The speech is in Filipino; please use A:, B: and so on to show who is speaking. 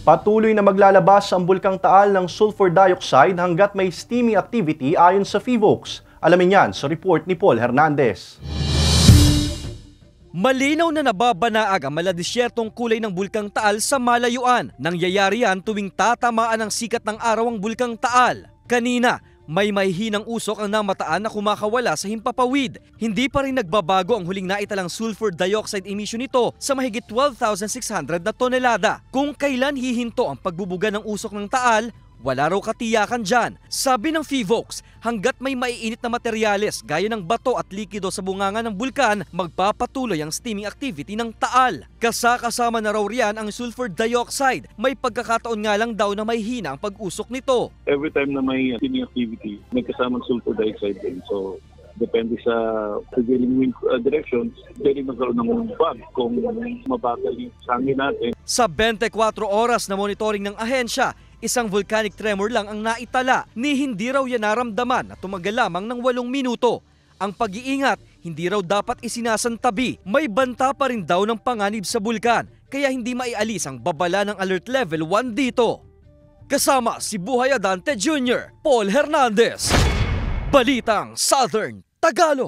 A: Patuloy na maglalabas ang Bulkang Taal ng sulfur dioxide hanggat may steaming activity ayon sa PHIVOLCS. Alamin yan sa report ni Paul Hernandez.
B: Malinaw na nababanaag ang maladisyertong kulay ng Bulkang Taal sa malayuan. Nangyayari yan tuwing tatamaan ng sikat ng araw ang Bulkang Taal. Kanina, may mahihinang usok ang namataan na kumakawala sa himpapawid. Hindi pa rin nagbabago ang huling naitalang sulfur dioxide emission nito sa mahigit 12,600 na tonelada. Kung kailan hihinto ang pagbubuga ng usok ng Taal, wala raw katiyakan dyan. Sabi ng PHIVOLCS, hanggat may maiinit na materyales gaya ng bato at likido sa bunganga ng bulkan, magpapatuloy ang steaming activity ng Taal. Kasama na raw riyan ang sulfur dioxide. May pagkakataon nga lang daw na may hina ang pag-usok nito.
C: Every time na may steaming activity, may kasamang sulfur dioxide din. So, depende sa prevailing wind directions, pwede magkaroon ng fog kung mabagal yung sangin natin.
B: Sa 24 oras na monitoring ng ahensya, isang volcanic tremor lang ang naitala ni hindi raw yan naramdaman na tumagal lamang ng 8 minuto. Ang pag-iingat, hindi raw dapat isinasantabi. May banta pa rin daw ng panganib sa bulkan, kaya hindi maialis ang babala ng alert level 1 dito. Kasama si Buhay Adante Jr., Paul Hernandez, Balitang Southern Tagalog.